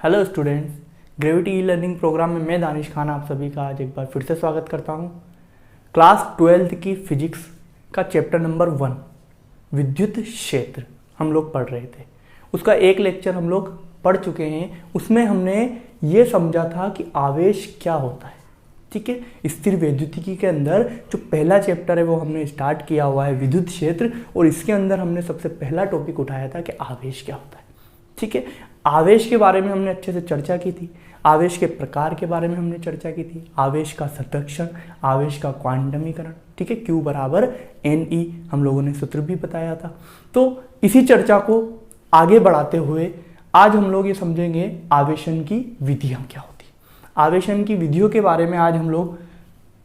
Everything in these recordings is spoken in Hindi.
Hello students, gravity e learning program में मैं दानिश खान आप सभी का आज एक बार फिर से स्वागत करता हूं। क्लास 12th की फिजिक्स का चैप्टर नंबर 1 विद्युत क्षेत्र हम लोग पढ़ रहे थे। उसका एक लेक्चर हम लोग पढ़ चुके हैं। उसमें हमने ये समझा था कि आवेश क्या होता है। ठीक है, स्थिर वैद्युतिकी के अंदर जो पहला चैप्टर है वो हमने स्टार्ट किया हुआ है विद्युत क्षेत्र, और इसके अंदर हमने सबसे पहला टॉपिक उठाया था कि आवेश क्या होता है। ठीक है, आवेश के बारे में हमने अच्छे से चर्चा की थी। आवेश के प्रकार के बारे में हमने चर्चा की थी। आवेश का संरक्षण, आवेश का क्वांटमीकरण, ठीक है, Q बराबर NE हम लोगों ने सूत्र भी बताया था। तो इसी चर्चा को आगे बढ़ाते हुए आज हम लोग ये समझेंगे आवेशन की विधियां क्या होती है। आवेशन की विधियों के बारे में आज हम लोग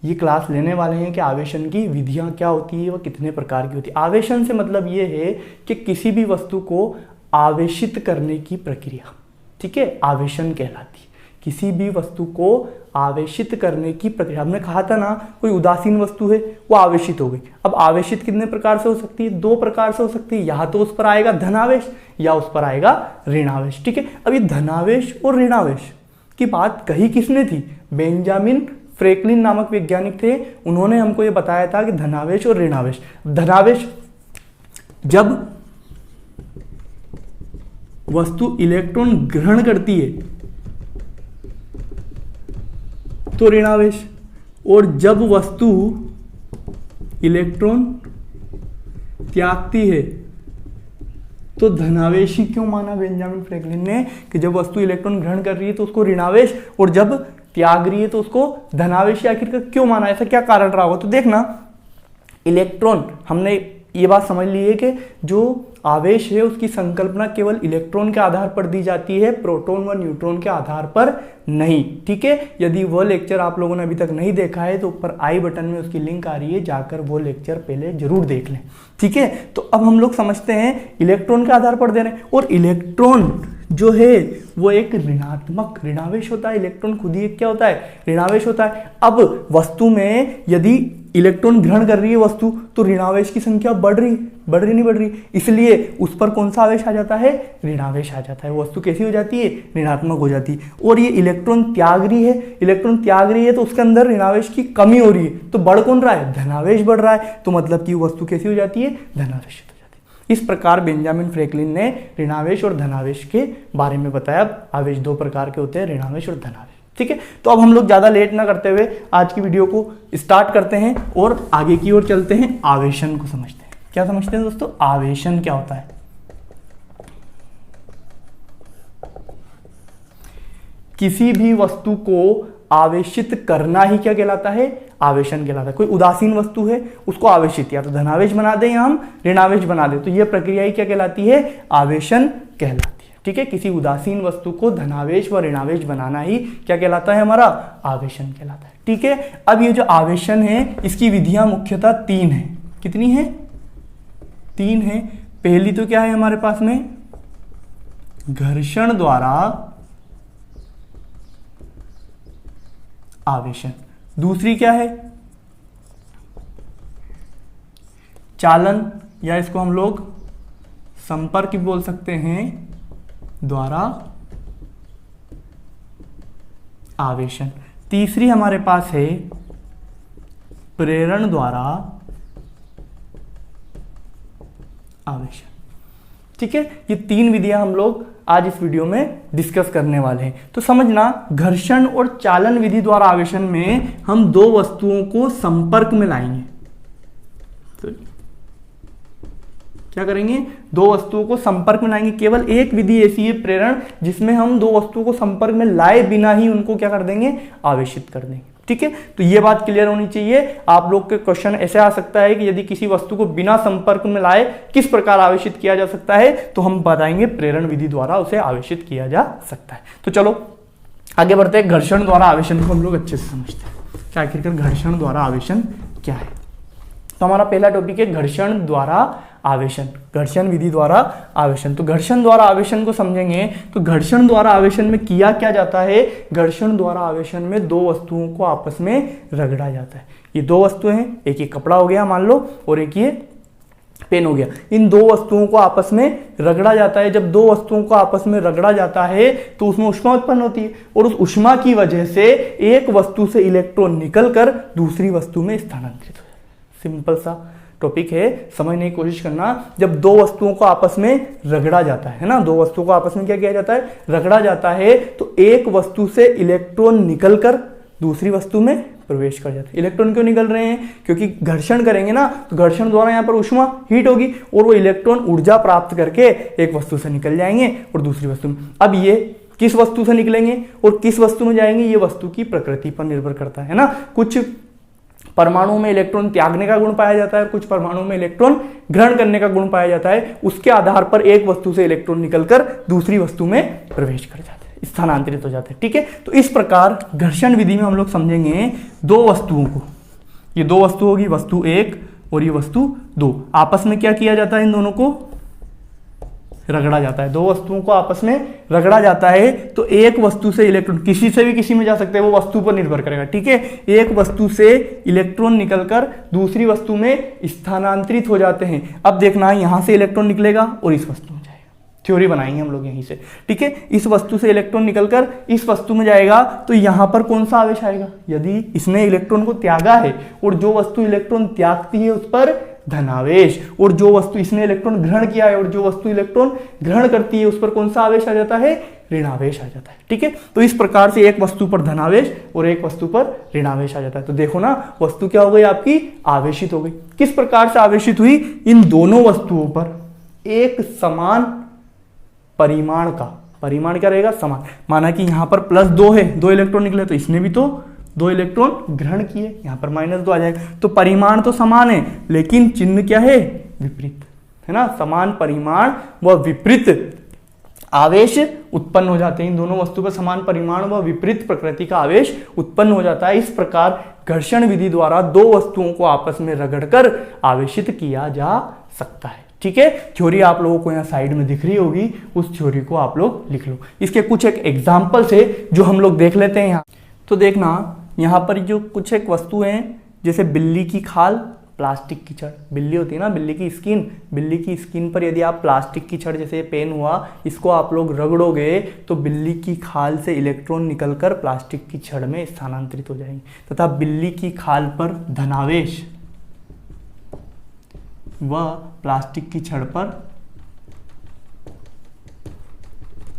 ये क्लास लेने वाले हैं कि आवेशन की विधियां क्या होती है, वह कितने प्रकार की होती है। आवेशन से मतलब ये है कि किसी भी वस्तु को आवेशित करने की प्रक्रिया, ठीक है, आवेशन कहलाती है। किसी भी वस्तु को आवेशित करने की प्रक्रिया, हमने कहा था ना कोई उदासीन वस्तु है वो आवेशित हो गई। अब आवेशित कितने प्रकार से हो सकती है? 2 प्रकार से हो सकती है। या तो उस पर आएगा धनावेश या उस पर आएगा ऋणावेश। ठीक है, अब ये धनावेश और ऋणावेश की बात कही किसने थी? बेंजामिन फ्रैंकलिन नामक वैज्ञानिक थे। उन्होंने हमको ये बताया था कि धनावेश और ऋणावेश, धनावेश जब वस्तु इलेक्ट्रॉन ग्रहण करती है तो ऋणावेश, और जब वस्तु इलेक्ट्रॉन त्यागती है तो धनावेश ही क्यों माना बेंजामिन फ्रैंकलिन ने कि जब वस्तु इलेक्ट्रॉन ग्रहण कर रही है तो उसको ऋणावेश, और जब त्याग रही है तो उसको धनावेश आखिर क्यों माना? ऐसा क्या कारण रहा होगा? तो देखना, इलेक्ट्रॉन, हमने ये बात समझ ली है कि जो आवेश है उसकी संकल्पना केवल इलेक्ट्रॉन के आधार पर दी जाती है, प्रोटॉन व न्यूट्रॉन के आधार पर नहीं। ठीक है, यदि वो लेक्चर आप लोगों ने अभी तक नहीं देखा है तो ऊपर आई बटन में उसकी लिंक आ रही है, जाकर वो लेक्चर पहले जरूर देख लें। ठीक है, तो अब हम लोग समझते हैं इलेक्ट्रॉन के आधार पर दे रहे हैं, और इलेक्ट्रॉन जो है वो एक ऋणात्मक ऋणावेश होता है। इलेक्ट्रॉन खुद ही एक क्या होता है? ऋणावेश होता है। अब वस्तु में यदि इलेक्ट्रॉन ग्रहण कर रही है वस्तु तो ऋणावेश की संख्या बढ़ रही नहीं बढ़ रही, इसलिए उस पर कौन सा आवेश आ जाता है? ऋणावेश आ जाता है। वस्तु कैसी हो जाती है? ऋणात्मक हो जाती है। और ये इलेक्ट्रॉन त्याग रही है, तो उसके अंदर ऋणावेश की कमी हो रही है, तो बढ़ कौन रहा है? धनावेश बढ़ रहा है। तो मतलब कि वस्तु कैसी हो जाती है? धनावेश हो जाती है। इस प्रकार बेंजामिन फ्रैंकलिन ने ऋणावेश और धनावेश के बारे में बताया। आवेश 2 प्रकार के होते हैं, ऋणावेश और धनावेश। ठीक है, तो अब हम लोग ज्यादा लेट ना करते हुए आज की वीडियो को स्टार्ट करते हैं और आगे की ओर चलते हैं। आवेशन को समझते हैं। क्या समझते हैं दोस्तों? आवेशन क्या होता है? किसी भी वस्तु को आवेशित करना ही क्या कहलाता है? आवेशन कहलाता है। कोई उदासीन वस्तु है उसको आवेशित या तो धनावेश बना दें या हम ऋणावेश बना दें, तो यह प्रक्रिया ही क्या कहलाती है? आवेशन कहलाती है। ठीक है, किसी उदासीन वस्तु को धनावेश व ऋणावेश बनाना ही क्या कहलाता है? हमारा आवेशन कहलाता है। ठीक है, अब ये जो आवेशन है इसकी विधियां मुख्यतः 3 है। कितनी है? 3 है। पहली तो क्या है हमारे पास में? घर्षण द्वारा आवेशन। दूसरी क्या है? चालन, या इसको हम लोग संपर्क बोल सकते हैं, द्वारा आवेशन। तीसरी हमारे पास है प्रेरण द्वारा आवेशन। ठीक है, ये 3 विधियां हम लोग आज इस वीडियो में डिस्कस करने वाले हैं। तो समझना, घर्षण और चालन विधि द्वारा आवेशन में हम 2 वस्तुओं को संपर्क में लाएंगे। तो क्या करेंगे? 2 वस्तुओं को संपर्क में लाएंगे। केवल एक विधि ऐसी है प्रेरण, जिसमें हम 2 वस्तुओं को संपर्क में लाए बिना ही उनको क्या कर देंगे? आवेशित कर देंगे। ठीक है, तो ये बात क्लियर होनी चाहिए। आप लोग के क्वेश्चन ऐसे आ सकता है कि यदि किसी वस्तु को बिना संपर्क में लाए किस प्रकार आवेशित किया जा सकता है, तो हम बताएंगे प्रेरण विधि द्वारा उसे आवेशित किया जा सकता है। तो चलो आगे बढ़ते हैं। घर्षण द्वारा आवेशन को हम लोग अच्छे से समझते हैं कि आखिरकार घर्षण द्वारा आवेशन क्या है। तो हमारा पहला टॉपिक है घर्षण द्वारा आवेशन, घर्षण विधि द्वारा आवेशन। तो घर्षण द्वारा आवेशन को समझेंगे तो घर्षण द्वारा आवेशन में किया क्या जाता है? घर्षण द्वारा आवेशन में 2 वस्तुओं को आपस में रगड़ा जाता है। ये 2 वस्तुएं हैं, एक ये कपड़ा हो गया मान लो, और एक ये पेन हो गया। इन दो वस्तुओं को आपस में रगड़ा जाता है। जब दो वस्तुओं को आपस में रगड़ा जाता है तो उसमें ऊष्मा उत्पन्न होती है और उस ऊष्मा की वजह से एक वस्तु से इलेक्ट्रॉन निकलकर दूसरी वस्तु में स्थानांतरित हो जाता है। सिंपल सा टॉपिक है, समझने की कोशिश करना। जब दो वस्तुओं को आपस में रगड़ा जाता है ना, दो वस्तुओं को आपस में क्या किया जाता है, रगड़ा जाता है, तो एक वस्तु से इलेक्ट्रॉन निकलकर दूसरी वस्तु में प्रवेश कर जाते हैं। इलेक्ट्रॉन क्यों निकल रहे हैं? क्योंकि घर्षण करेंगे ना, तो घर्षण द्वारा यहाँ पर ऊष्मा हीट होगी और वो इलेक्ट्रॉन ऊर्जा प्राप्त करके एक वस्तु से निकल जाएंगे और दूसरी वस्तु में। अब ये किस वस्तु से निकलेंगे और किस वस्तु में जाएंगे, ये वस्तु की प्रकृति पर निर्भर करता है ना। कुछ परमाणुओं में इलेक्ट्रॉन त्यागने का गुण पाया जाता है, कुछ परमाणुओं में इलेक्ट्रॉन ग्रहण करने का गुण पाया जाता है। उसके आधार पर एक वस्तु से इलेक्ट्रॉन निकलकर दूसरी वस्तु में प्रवेश कर जाते हैं, स्थानांतरित हो जाते हैं। ठीक है, तो इस प्रकार घर्षण विधि में हम लोग समझेंगे दो वस्तुओं को। ये दो वस्तु होगी, वस्तु एक और ये वस्तु दो। आपस में क्या किया जाता है, इन दोनों को रगड़ा जाता है। दो वस्तुओं को आपस में रगड़ा जाता है तो एक वस्तु से इलेक्ट्रॉन किसी से भी किसी में जा सकते हैं, वो वस्तु पर निर्भर करेगा। ठीक है, एक वस्तु से इलेक्ट्रॉन निकलकर दूसरी वस्तु में स्थानांतरित हो जाते हैं। अब देखना, यहां से इलेक्ट्रॉन निकलेगा और इस वस्तु में जाएगा। थ्योरी बनाएंगे हम लोग यहीं से। ठीक है, इस वस्तु से इलेक्ट्रॉन निकलकर इस वस्तु में जाएगा तो यहां पर कौन सा आवेश आएगा? यदि इसने इलेक्ट्रॉन को त्यागा है और जो वस्तु इलेक्ट्रॉन त्यागती है उस पर धनावेश, और जो वस्तु इसने इलेक्ट्रॉन ग्रहण किया है और जो वस्तु इलेक्ट्रॉन ग्रहण करती है उस पर कौन सा आवेश आ जाता है? ऋणावेश आ जाता है। ठीक है, तो इस प्रकार से एक वस्तु पर धनावेश और एक वस्तु पर ऋणावेश आ जाता है। तो देखो ना, वस्तु क्या हो गई आपकी? आवेशित हो गई। किस प्रकार से आवेशित हुई? इन दोनों वस्तुओं पर एक समान परिमाण का, परिमाण क्या रहेगा? समान। माना कि यहां पर +2 है, 2 इलेक्ट्रॉन निकले, तो इसने भी तो 2 इलेक्ट्रॉन ग्रहण किए, यहां पर -2 आ जाएगा। तो परिमाण तो समान है लेकिन चिन्ह क्या है? विपरीत, है ना। समान परिमाण व विपरीत आवेश उत्पन्न हो जाते हैं। इन दोनों वस्तु पर समान परिमाण व विपरीत प्रकृति का आवेश उत्पन्न हो जाता है। इस प्रकार घर्षण विधि द्वारा दो वस्तुओं को आपस में रगड़कर आवेशित किया जा सकता है। ठीक है, थ्योरी आप लोगों को यहाँ साइड में दिख रही होगी, उस थ्योरी को आप लोग लिख लो। इसके कुछ एक एग्जाम्पल्स है जो हम लोग देख लेते हैं यहाँ। तो देखना, यहाँ पर जो कुछ एक वस्तु हैं, जैसे बिल्ली की खाल, प्लास्टिक की छड़। बिल्ली होती है ना, बिल्ली की स्किन, बिल्ली की स्किन पर यदि आप प्लास्टिक की छड़, जैसे पेन हुआ, इसको आप लोग रगड़ोगे तो बिल्ली की खाल से इलेक्ट्रॉन निकलकर प्लास्टिक की छड़ में स्थानांतरित हो जाएंगे, तथा बिल्ली की खाल पर धनावेश व प्लास्टिक की छड़ पर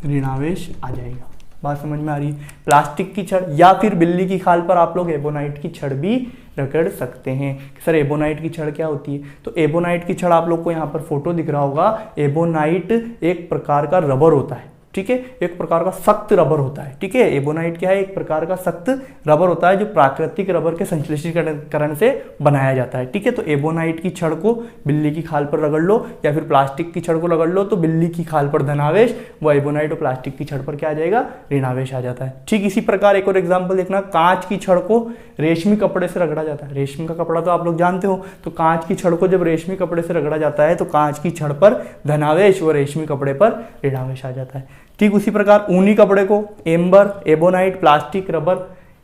ऋणावेश आ जाएगा। बात समझ में आ रही है? प्लास्टिक की छड़ या फिर बिल्ली की खाल पर आप लोग एबोनाइट की छड़ भी रगड़ सकते हैं। सर एबोनाइट की छड़ क्या होती है? तो एबोनाइट की छड़ आप लोग को यहाँ पर फोटो दिख रहा होगा। एबोनाइट एक प्रकार का रबर होता है। ठीक है, एक प्रकार का सख्त रबर होता है। ठीक है, एबोनाइट क्या है? एक प्रकार का सख्त रबर होता है जो प्राकृतिक रबर के संश्लेषीकरण से बनाया जाता है। ठीक है, तो एबोनाइट की छड़ को बिल्ली की खाल पर रगड़ लो या फिर प्लास्टिक की छड़ को रगड़ लो तो बिल्ली की खाल पर धनावेश व एबोनाइट और प्लास्टिक की छड़ पर क्या आ जाएगा? ऋणावेश आ जाता है। ठीक इसी प्रकार एक और एग्जाम्पल देखना, कांच की छड़ को रेशमी कपड़े से रगड़ा जाता है। रेशमी का कपड़ा तो आप लोग जानते हो, तो कांच की छड़ को जब रेशमी कपड़े से रगड़ा जाता है तो कांच की छड़ पर धनावेश व रेशमी कपड़े पर ऋणावेश आ जाता है। ठीक उसी प्रकार ऊनी कपड़े को एम्बर, एबोनाइट, प्लास्टिक, रबर,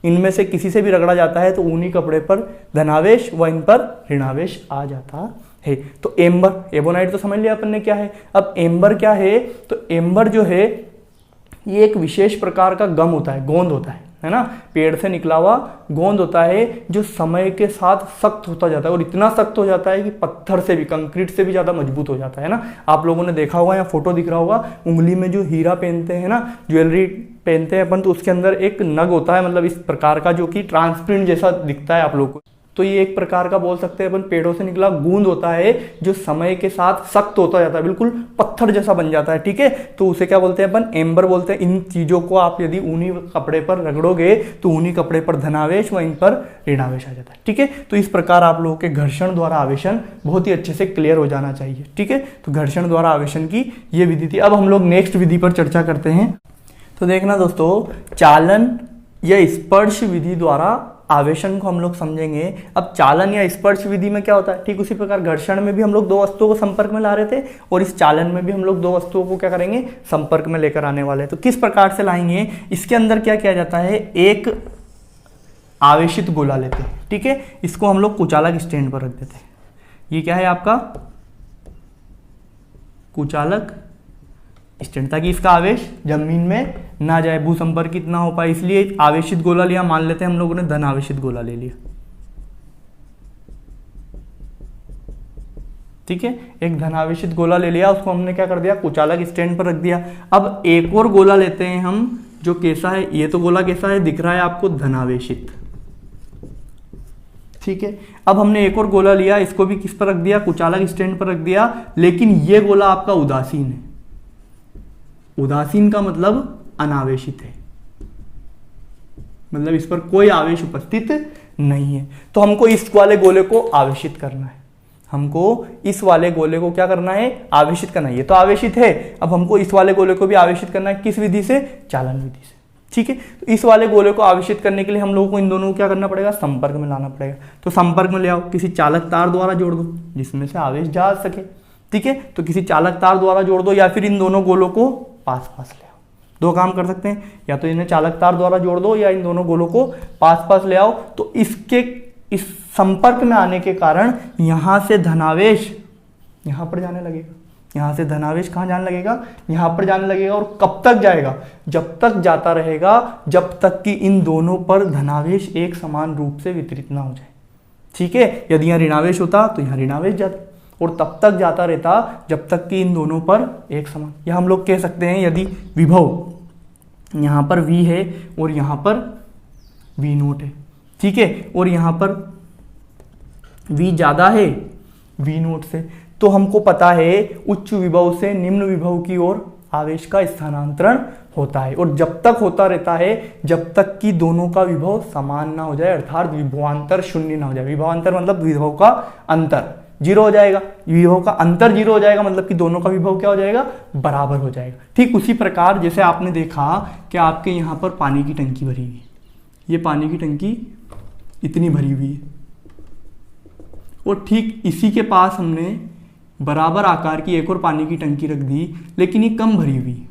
इनमें से किसी से भी रगड़ा जाता है तो ऊनी कपड़े पर धनावेश व इन पर ऋणावेश आ जाता है। तो एम्बर, एबोनाइट तो समझ लिया अपन ने क्या है। अब एम्बर क्या है? तो एम्बर जो है ये एक विशेष प्रकार का गम होता है, गोंद होता है ना, पेड़ से निकला हुआ गोंद होता है जो समय के साथ सख्त होता जाता है और इतना सख्त हो जाता है कि पत्थर से भी, कंक्रीट से भी ज्यादा मजबूत हो जाता है ना। आप लोगों ने देखा होगा, यहाँ फोटो दिख रहा होगा, उंगली में जो हीरा पहनते हैं ना, ज्वेलरी पहनते हैं अपन, तो उसके अंदर एक नग होता है, मतलब इस प्रकार का, जो कि ट्रांसपेरेंट जैसा दिखता है आप लोग को। तो ये एक प्रकार का बोल सकते हैं अपन पेड़ों से निकला गूंद होता है जो समय के साथ सख्त होता जाता है, बिल्कुल पत्थर जैसा बन जाता है। ठीक है, तो उसे क्या बोलते हैं अपन? एम्बर बोलते हैं। इन चीजों को आप यदि ऊनी कपड़े पर रगड़ोगे तो ऊनी कपड़े पर धनावेश व इन पर ऋणावेश आ जाता है। ठीक है, तो इस प्रकार आप लोगों के घर्षण द्वारा आवेशन बहुत ही अच्छे से क्लियर हो जाना चाहिए। ठीक है, तो घर्षण द्वारा आवेशन की ये विधि थी। अब हम लोग नेक्स्ट विधि पर चर्चा करते हैं। तो देखना दोस्तों, चालन या स्पर्श विधि द्वारा आवेशन को हम लोग समझेंगे। अब चालन या स्पर्श विधि में क्या होता है? ठीक उसी प्रकार घर्षण में भी हम लोग दो वस्तुओं को संपर्क में ला रहे थे और इस चालन में भी हम लोग दो वस्तुओं को क्या करेंगे? संपर्क में लेकर आने वाले हैं। तो किस प्रकार से लाएंगे? इसके अंदर क्या किया जाता है? एक आवेशित गोला लेते हैं। ठीक है, इसको हम लोग कुचालक स्टैंड पर रख देते हैं। ये क्या है आपका? कुचालक स्टैंड, ताकि इसका आवेश जमीन में ना जाए, भू संपर्कित ना हो पाए, इसलिए आवेशित गोला लिया। मान लेते हैं हम लोगों ने धन आवेशित गोला ले लिया, ठीक है, एक धन आवेशित गोला ले लिया, उसको हमने क्या कर दिया, कुचालक स्टैंड पर रख दिया। अब एक और गोला लेते हैं हम, जो कैसा है, ये तो गोला कैसा है, दिख रहा है आपको, धनावेशित, ठीक है। अब हमने एक और गोला लिया, इसको भी किस पर रख दिया, कुचालक स्टैंड पर रख दिया, लेकिन ये गोला आपका उदासीन है। उदासीन का मतलब अनावेशित है, मतलब इस पर कोई आवेश उपस्थित नहीं है। तो हमको इस वाले गोले को आवेशित करना है, हमको इस वाले गोले को क्या करना है, आवेशित करना है। ये तो आवेशित है, अब हमको इस वाले गोले को भी आवेशित करना है, किस विधि से, चालन विधि से, ठीक है। तो इस वाले गोले को आवेशित करने के लिए हम लोगों को इन दोनों को क्या करना पड़ेगा, संपर्क में लाना पड़ेगा। तो संपर्क में ले आओ, किसी चालक तार द्वारा जोड़ दो जिसमें से आवेश जा सके, ठीक है। तो किसी चालक तार द्वारा जोड़ दो, या फिर इन दोनों गोलों को पास पास ले आओ। दो काम कर सकते हैं, या तो इन्हें चालक तार द्वारा जोड़ दो, या इन दोनों गोलों को पास पास ले आओ। तो इसके इस संपर्क में आने के कारण यहां से धनावेश यहां पर जाने लगेगा, यहां से धनावेश कहां जाने लगेगा, यहां पर जाने लगेगा। और कब तक जाएगा, जब तक जाता रहेगा जब तक कि इन दोनों पर धनावेश एक समान रूप से वितरित ना हो जाए, ठीक है। यदि यहाँ ऋणावेश होता तो यहाँ ऋणावेश जाता, और तब तक जाता रहता जब तक कि इन दोनों पर एक समान, या हम लोग कह सकते हैं यदि विभव यहाँ पर V है और यहाँ पर V0 है, ठीक है, और यहाँ पर V ज़्यादा है V0 से, तो हमको पता है उच्च विभव से निम्न विभव की ओर आवेश का स्थानांतरण होता है, और जब तक होता रहता है जब तक कि दोनों का विभव समान ना हो जाए, अर्थात विभवांतर शून्य ना हो जाए। विभवांतर मतलब विभव का अंतर जीरो हो जाएगा, विभव का अंतर जीरो हो जाएगा, मतलब कि दोनों का विभव क्या हो जाएगा, बराबर हो जाएगा। ठीक उसी प्रकार जैसे आपने देखा कि आपके यहाँ पर पानी की टंकी भरी हुई है, ये पानी की टंकी इतनी भरी हुई है, और ठीक इसी के पास हमने बराबर आकार की एक और पानी की टंकी रख दी, लेकिन ये कम भरी हुई है,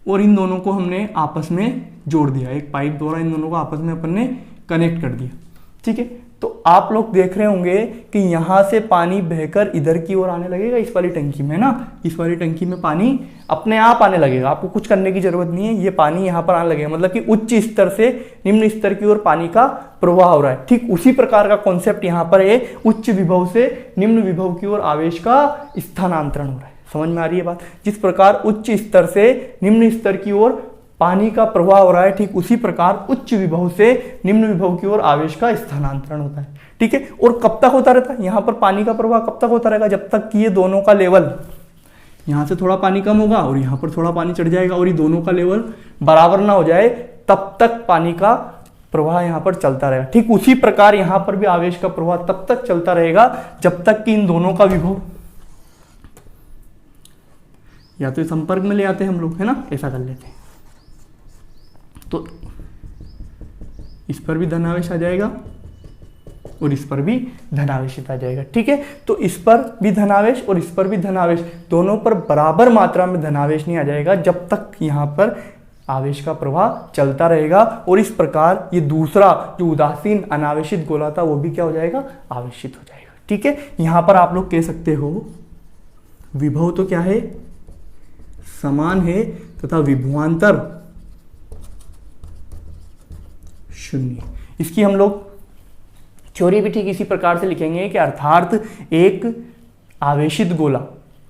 और इन दोनों को हमने आपस में जोड़ दिया, एक पाइप द्वारा इन दोनों को आपस में अपन ने कनेक्ट कर दिया, ठीक है। तो आप लोग देख रहे होंगे कि यहां से पानी बहकर इधर की ओर आने लगेगा, इस वाली टंकी में ना, इस वाली टंकी में पानी अपने आप आने लगेगा, आपको कुछ करने की जरूरत नहीं है, ये पानी यहां पर आने लगेगा, मतलब कि उच्च स्तर से निम्न स्तर की ओर पानी का प्रवाह हो रहा है। ठीक उसी प्रकार का कॉन्सेप्ट यहां पर है, उच्च विभव से निम्न विभव की ओर आवेश का स्थानांतरण हो रहा है। समझ में आ रही है बात? जिस प्रकार उच्च स्तर से निम्न स्तर की ओर पानी का प्रवाह हो रहा है, ठीक उसी प्रकार उच्च विभव से निम्न विभव की ओर आवेश का स्थानांतरण होता है, ठीक है। और कब तक होता रहता है, यहां पर पानी का प्रवाह कब तक होता रहेगा, जब तक कि ये दोनों का लेवल, यहां से थोड़ा पानी कम होगा और यहां पर थोड़ा पानी चढ़ जाएगा, और ये दोनों का लेवल बराबर ना हो जाए, तब तक पानी का प्रवाह यहां पर चलता रहेगा। ठीक उसी प्रकार यहां पर भी आवेश का प्रवाह तब तक चलता रहेगा जब तक कि इन दोनों का विभव, या तो संपर्क में ले आते हैं हम लोग, है ना, ऐसा कर लेते हैं, तो इस पर भी धनावेश आ जाएगा और इस पर भी धनावेशित आ जाएगा, ठीक है। तो इस पर भी धनावेश और इस पर भी धनावेश, दोनों पर बराबर मात्रा में धनावेश नहीं आ जाएगा जब तक यहां पर आवेश का प्रवाह चलता रहेगा, और इस प्रकार ये दूसरा जो उदासीन अनावेशित गोला था वो भी क्या हो जाएगा, आवेशित हो जाएगा, ठीक है। यहां पर आप लोग कह सकते हो विभव तो क्या है, समान है, तथा विभवांतर शून्य। इसकी हम लोग थ्योरी भी ठीक इसी प्रकार से लिखेंगे कि अर्थात एक आवेशित गोला,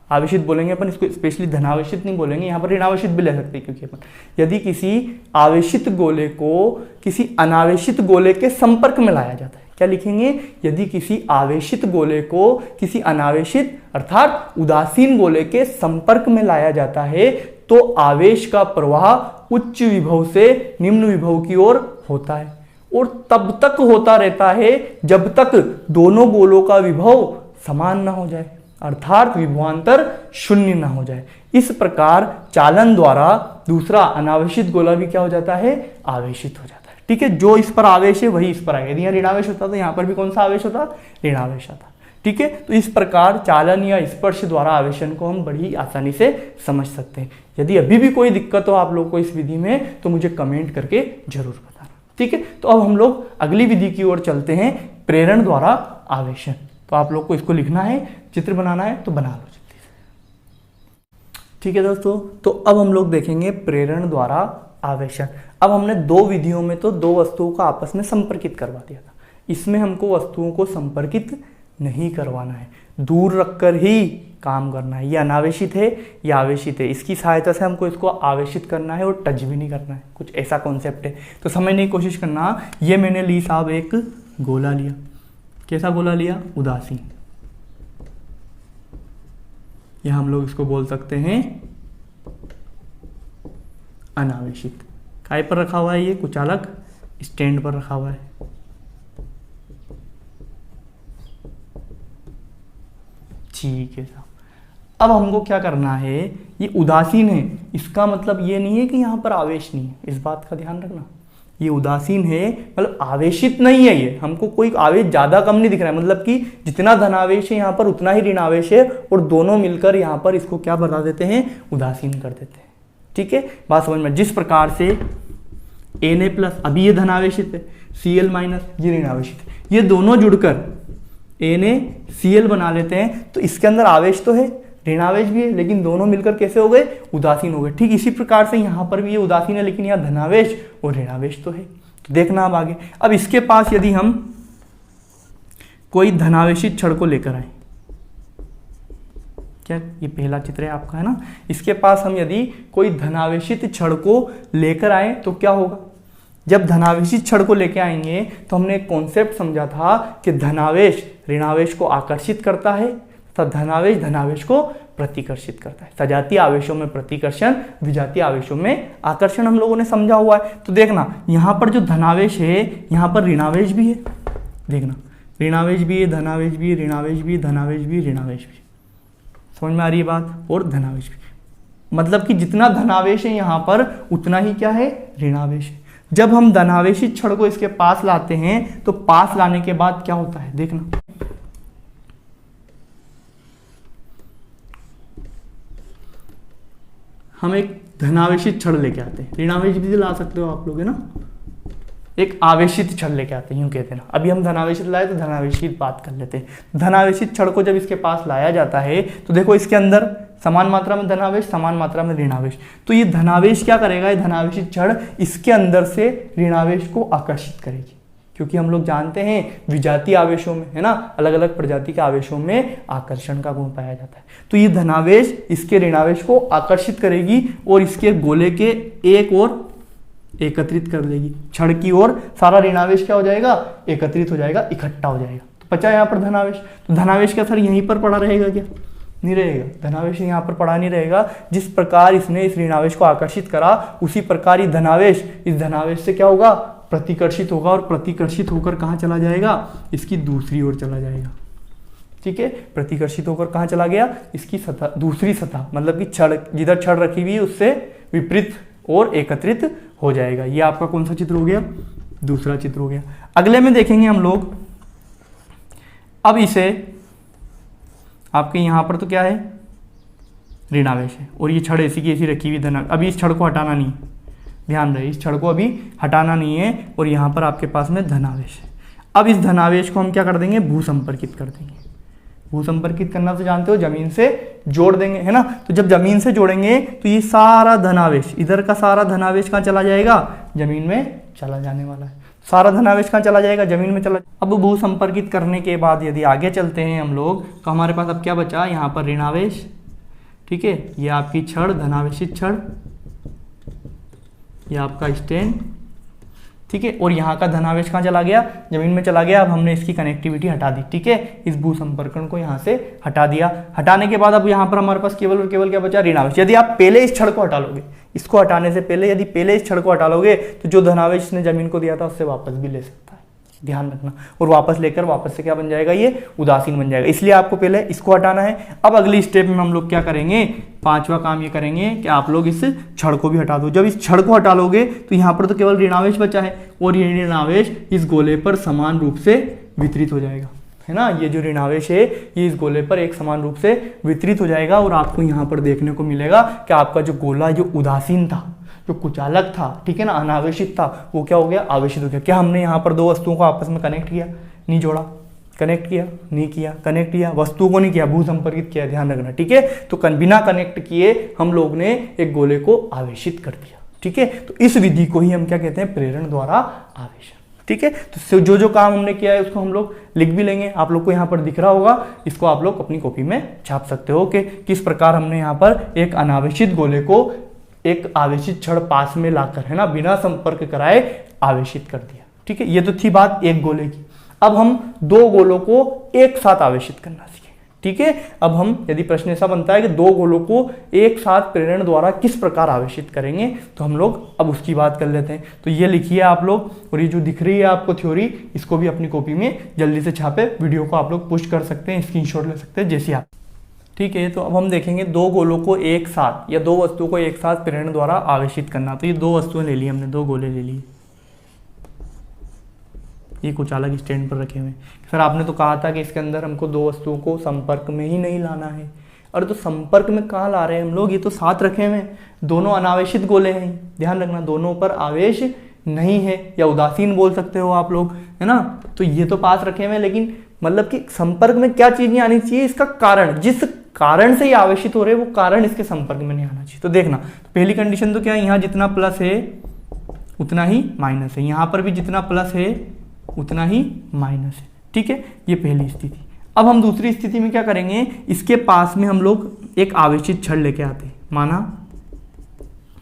आवेशित बोलेंगे अपन इसको, स्पेशली धनावेशित नहीं बोलेंगे, यहां पर ऋणावेशित भी ले सकते हैं, क्योंकि अपन यदि किसी आवेशित गोले को किसी अनावेशित गोले के संपर्क में लाया जाता है, क्या लिखेंगे, यदि किसी आवेशित गोले को किसी अनावेशित अर्थात उदासीन गोले के संपर्क में लाया जाता है, तो आवेश का प्रवाह उच्च विभव से निम्न विभव की ओर होता है, और तब तक होता रहता है जब तक दोनों गोलों का विभव समान ना हो जाए, अर्थात विभवांतर शून्य ना हो जाए। इस प्रकार चालन द्वारा दूसरा अनावेशित गोला भी क्या हो जाता है, आवेशित हो जाता है, ठीक है। जो इस पर आवेश है वही इस पर आएगा, यदि यहाँ ऋणावेश होता तो यहाँ पर भी कौन सा आवेश होता, ऋणावेश आता, ठीक है। तो इस प्रकार चालन या स्पर्श द्वारा आवेशन को हम बड़ी आसानी से समझ सकते हैं। यदि अभी भी कोई दिक्कत हो आप लोग को इस विधि में, तो मुझे कमेंट करके जरूर बताना, ठीक है। तो अब हम लोग अगली विधि की ओर चलते हैं, प्रेरण द्वारा आवेशन। तो आप लोग को इसको लिखना है, चित्र बनाना है तो बना लो जल्दी से। ठीक है दोस्तों, तो अब हम लोग देखेंगे प्रेरण द्वारा आवेशन। अब हमने दो विधियों में तो दो वस्तुओं को आपस में संपर्कित करवा दिया था, इसमें हमको वस्तुओं को संपर्कित नहीं करवाना है, दूर रखकर ही काम करना है। ये अनावेशित है, ये आवेशित है, इसकी सहायता से हमको इसको आवेशित करना है और टच भी नहीं करना है, कुछ ऐसा कॉन्सेप्ट है। तो समझने की कोशिश करना। ये मैंने ली साहब एक गोला लिया, कैसा गोला लिया? उदासीन। या हम लोग इसको बोल सकते हैं अनावेशित। काय पर रखा हुआ है ये? कुछ अलग स्टैंड पर रखा हुआ है। ठीक है साहब, अब हमको क्या करना है? ये उदासीन है, इसका मतलब ये नहीं है कि यहां पर आवेश नहीं है, इस बात का ध्यान रखना। ये उदासीन है मतलब आवेशित नहीं है, ये हमको कोई आवेश ज्यादा कम नहीं दिख रहा है, मतलब कि जितना धनावेश है यहाँ पर उतना ही ऋणावेश है, और दोनों मिलकर यहाँ पर इसको क्या बता देते हैं? उदासीन कर देते हैं। ठीक है, बात समझ में। जिस प्रकार से Na प्लस, अभी ये धनावेशित है, Cl माइनस ये ऋणावेशित है, ये दोनों जुड़कर NaCl बना लेते हैं, तो इसके अंदर आवेश तो है, ऋणावेश भी है, लेकिन दोनों मिलकर कैसे हो गए? उदासीन हो गए। ठीक इसी प्रकार से यहाँ पर भी ये उदासीन है, लेकिन यहाँ धनावेश और ऋणावेश तो है। तो देखना अब आगे। अब इसके पास यदि हम कोई धनावेशित छड़ को लेकर आए, क्या ये पहला चित्र है आपका, है ना? इसके पास हम यदि कोई धनावेशित छड़ को लेकर आए तो क्या होगा? जब धनावेशित छड़ को लेकर आएंगे तो हमने एक कॉन्सेप्ट समझा था कि धनावेश ऋणावेश को आकर्षित करता है तथा धनावेश धनावेश को प्रतिकर्षित करता है। सजातीय आवेशों में प्रतिकर्षण, विजातीय आवेशों में आकर्षण हम लोगों ने समझा हुआ है। तो देखना यहाँ पर जो धनावेश है यहाँ पर ऋणावेश भी है, देखना ऋणावेश भी है, धनावेश भी है, ऋणावेश भी, धनावेश भी, ऋणावेश भी। समझ में आ रही है बात? और धनावेश भी, मतलब कि जितना धनावेश है यहाँ पर उतना ही क्या है? ऋणावेश है। जब हम धनावेशित छड़ को इसके पास लाते हैं तो पास लाने के बाद क्या होता है? देखना, हम एक धनावेशित छड़ लेके आते हैं, ऋणावेश भी ला सकते हो आप लोग, है ना? एक आवेशित छड़ लेके आते हैं, यूं कहते हैं ना। अभी हम धनावेशित लाए तो धनावेशित बात कर लेते हैं। धनावेशित छड़ को जब इसके पास लाया जाता है तो देखो इसके अंदर समान मात्रा में धनावेश, समान मात्रा में ऋणावेश। तो ये धनावेश क्या करेगा? ये धनावेशित छड़ इसके अंदर से ऋणावेश को आकर्षित करेगी, क्योंकि हम लोग जानते हैं विजातीय आवेशों में, है ना, अलग अलग प्रजाति के आवेशों में आकर्षण का गुण पाया जाता है। तो ये धनावेश इसके ऋणावेश को आकर्षित करेगी और इसके गोले के एक ओर एकत्रित कर लेगी, छड़ की ओर सारा ऋणावेश क्या हो जाएगा? एकत्रित हो जाएगा, इकट्ठा हो जाएगा। तो बचा यहाँ पर धनावेश, तो धनावेश का असर यहीं पर पड़ा रहेगा क्या? नहीं रहेगा, धनावेश यहाँ पर पड़ा नहीं रहेगा। जिस प्रकार इसने इस ऋणावेश को आकर्षित करा उसी प्रकार ये धनावेश इस धनावेश से क्या होगा? प्रतिकर्षित होगा, और प्रतिकर्षित होकर कहाँ चला जाएगा? इसकी दूसरी ओर चला जाएगा। ठीक है, प्रतिकर्षित होकर कहाँ चला गया? इसकी सतह, दूसरी सतह, मतलब कि छड़, जिधर छड़ रखी हुई है उससे विपरीत और एकत्रित हो जाएगा। ये आपका कौन सा चित्र हो गया? दूसरा चित्र हो गया। अगले में देखेंगे हम लोग, अब इसे आपके यहाँ पर तो क्या है? ऋणावेश है, और ये छड़ ऐसी की ऐसी रखी हुई धनावेश। अभी इस छड़ को हटाना नहीं, ध्यान रहे, इस छड़ को अभी हटाना नहीं है, और यहाँ पर आपके पास में धनावेश है। अब इस धनावेश को हम क्या कर देंगे? भू संपर्कित कर देंगे। भू संपर्कित करना तो जानते हो, जमीन से जोड़ देंगे, है ना? तो जब जमीन से जोड़ेंगे तो ये सारा धनावेश, इधर का सारा धनावेश कहाँ चला जाएगा? जमीन में चला जाने वाला है। सारा धनावेश कहाँ चला जाएगा? जमीन में चला। अब भू संपर्कित करने के बाद यदि आगे चलते हैं हम लोग तो हमारे पास अब क्या बचा? यहाँ पर ऋणावेश, ठीक है, ये आपकी छड़, धनावेशित छड़, ये आपका स्टैंड, ठीक है, और यहाँ का धनावेश कहाँ चला गया? जमीन में चला गया। अब हमने इसकी कनेक्टिविटी हटा दी, ठीक है, इस भू संपर्कण को यहाँ से हटा दिया। हटाने के बाद अब यहाँ पर हमारे पास केवल और केवल क्या बचा? ऋणावेश। यदि आप पहले इस छड़ को हटा लोगे, इसको हटाने से पहले यदि पहले इस छड़ को हटा लोगे तो जो धनावेश इसने जमीन को दिया था उससे वापस भी ले सकता है, ध्यान रखना। और वापस लेकर वापस से क्या बन जाएगा? ये उदासीन बन जाएगा। इसलिए आपको पहले इसको हटाना है। अब अगली स्टेप में हम लोग क्या करेंगे? पांचवा काम ये करेंगे कि आप लोग इस छड़ को भी हटा दो। जब इस छड़ को हटा लोगे तो यहाँ पर तो केवल ऋणावेश बचा है, और ये ऋणावेश इस गोले पर समान रूप से वितरित हो जाएगा, है ना? ये जो ऋणावेश है ये इस गोले पर एक समान रूप से वितरित हो जाएगा, और आपको यहाँ पर देखने को मिलेगा कि आपका जो गोला जो उदासीन था, जो कुचालक था, ठीक है ना, अनावेशित था, वो क्या हो गया? आवेशित हो गया। क्या हमने यहाँ पर दो वस्तुओं को आपस में कनेक्ट किया? नहीं जोड़ा, कनेक्ट किया नहीं किया, कनेक्ट किया, वस्तु को नहीं किया, भू संपर्कित किया, ध्यान रखना, ठीक है। तो बिना कनेक्ट किए हम लोग ने एक गोले को आवेशित कर दिया, ठीक है। तो इस विधि को ही हम क्या कहते हैं, प्रेरण द्वारा आवेशन, ठीक है। तो जो जो काम हमने किया है उसको हम लोग लिख भी लेंगे, आप लोग को यहाँ पर दिख रहा होगा, इसको आप लोग अपनी कॉपी में छाप सकते हो कि किस प्रकार हमने यहाँ पर एक अनावेशित गोले को एक आवेशित छड़ पास में लाकर, है ना, बिना संपर्क कराए आवेशित कर दिया, ठीक है। ये तो थी बात एक गोले की। अब हम दो गोलों को एक साथ आवेशित करना सीखें, ठीक है। अब हम, यदि प्रश्न ऐसा बनता है कि दो गोलों को एक साथ प्रेरण द्वारा किस प्रकार आवेशित करेंगे, तो हम लोग अब उसकी बात कर लेते हैं। तो ये लिखिए आप लोग, और ये जो दिख रही है आपको थ्योरी, इसको भी अपनी कॉपी में जल्दी से छापे, वीडियो को आप लोग पुश कर सकते हैं, स्क्रीनशॉट ले सकते हैं, जैसे आप, ठीक है। तो अब हम देखेंगे दो गोलों को एक साथ या दो वस्तुओं को एक साथ प्रेरण द्वारा आवेशित करना। तो ये दो वस्तुएं ले ली हमने, दो गोले ले लिए, ये कुछ अलग स्टैंड पर रखे हुए। सर आपने तो कहा था कि इसके अंदर हमको दो वस्तुओं को संपर्क में ही नहीं लाना है। अरे तो संपर्क में कहाँ ला रहे हैं हम लोग, ये तो साथ रखे हुए हैं, दोनों अनावेशित गोले हैं, ध्यान रखना, दोनों पर आवेश नहीं है, या उदासीन बोल सकते हो आप लोग, है ना। तो ये तो पास रखे हुए हैं, लेकिन मतलब कि संपर्क में क्या चीज नहीं आनी चाहिए, इसका कारण, जिस कारण से ये आवेशित हो रहे हैं वो कारण इसके संपर्क में नहीं आना चाहिए। तो देखना, तो पहली कंडीशन तो क्या है, यहाँ जितना प्लस है उतना ही माइनस है, यहाँ पर भी जितना प्लस है उतना ही माइनस है, ठीक है। ये पहली स्थिति। अब हम दूसरी स्थिति में क्या करेंगे, इसके पास में हम लोग एक आवेशित छड़ लेके आते हैं, माना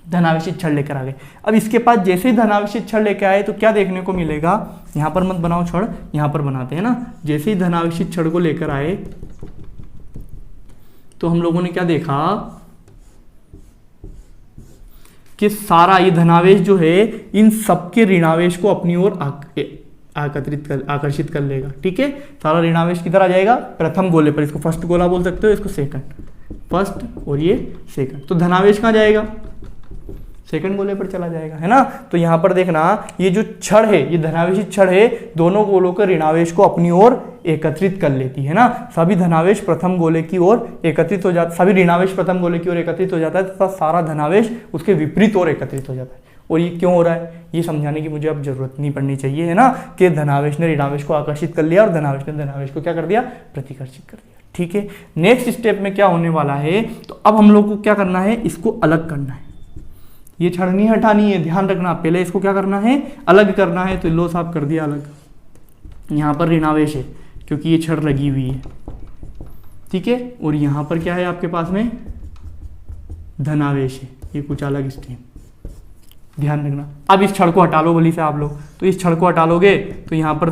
धनावेशित छड़ लेकर आ गए। अब इसके पास जैसे ही धनावेशित छड़ लेके आए तो क्या देखने को मिलेगा, यहाँ पर मत बनाओ छड़, यहाँ पर बनाते हैं ना। जैसे ही धनावेशित छड़ को लेकर आए तो हम लोगों ने क्या देखा कि सारा ये धनावेश जो है इन सबके ऋणावेश को अपनी ओर आकर्षित कर लेगा, ठीक है। सारा ऋणावेश किधर आ जाएगा, प्रथम गोले पर, इसको फर्स्ट गोला बोल सकते हो, इसको सेकंड, फर्स्ट और ये सेकंड। तो धनावेश कहाँ जाएगा, सेकंड गोले पर चला जाएगा, है ना। तो यहां पर देखना, ये जो छड़ है, ये धनावेशित छड़ है, दोनों गोलों के ऋणावेश को अपनी ओर एकत्रित कर लेती है ना। सभी धनावेश प्रथम गोले की ओर एकत्रित हो जाता, सभी ऋणावेश प्रथम गोले की ओर एकत्रित हो जाता है तथा सारा धनावेश उसके विपरीत ओर एकत्रित हो जाता है। और ये क्यों हो रहा है, ये समझाने की मुझे अब जरूरत नहीं पड़नी चाहिए, है ना, कि धनावेश ने ऋणावेश को आकर्षित कर लिया और धनावेश ने धनावेश को क्या कर दिया, प्रतिकर्षित कर दिया, ठीक है। नेक्स्ट स्टेप में क्या होने वाला है, तो अब हम लोग को क्या करना है, इसको अलग करना है, ये छड़ नहीं हटानी है, ध्यान रखना। पहले इसको क्या करना है, अलग करना है। तो लो साहब कर दिया अलग, यहाँ पर ऋणावेश है क्योंकि ये छड़ लगी हुई है, ठीक है। और यहाँ पर क्या है आपके पास में, धनावेश है, ये कुछ अलग स्ट्रीम, ध्यान रखना। अब इस छड़ को हटा लो भली से आप लोग, तो इस छड़ को हटा लोगे तो यहाँ पर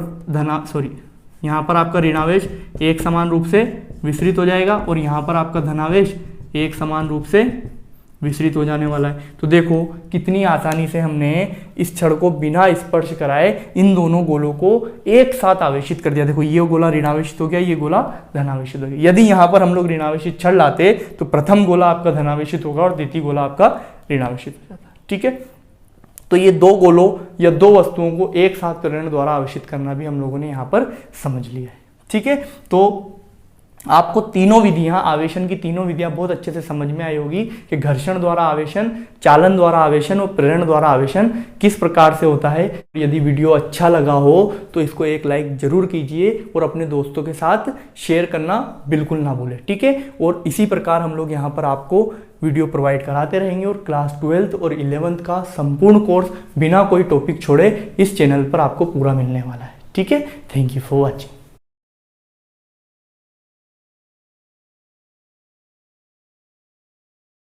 यहाँ पर आपका ऋणावेश एक समान रूप से विसरित हो जाएगा और यहाँ पर आपका धनावेश एक समान रूप से विसरित हो जाने वाला है। तो देखो कितनी आसानी से हमने इस छड़ को बिना स्पर्श कराए इन दोनों गोलों को एक साथ आवेशित कर दिया। देखो ये गोला ऋणावेशित हो गया, ये गोला धनावेशित हो गया। यदि यहाँ पर हम लोग ऋणावेशित छड़ लाते तो प्रथम गोला आपका धनावेशित होगा और द्वितीय गोला आपका ऋणावेशित हो जाता है, ठीक है। तो ये दो गोलों या दो वस्तुओं को एक साथ प्रेरण द्वारा आवेशित करना भी हम लोगों ने यहाँ पर समझ लिया है, ठीक है। तो आपको तीनों विधियां, आवेशन की तीनों विधियां बहुत अच्छे से समझ में आई होगी कि घर्षण द्वारा आवेशन, चालन द्वारा आवेशन और प्रेरण द्वारा आवेशन किस प्रकार से होता है। यदि वीडियो अच्छा लगा हो तो इसको एक लाइक जरूर कीजिए और अपने दोस्तों के साथ शेयर करना बिल्कुल ना भूलें, ठीक है। और इसी प्रकार हम लोग यहाँ पर आपको वीडियो प्रोवाइड कराते रहेंगे और क्लास 12th और 11th का संपूर्ण कोर्स बिना कोई टॉपिक छोड़े इस चैनल पर आपको पूरा मिलने वाला है, ठीक है। Thank you for watching.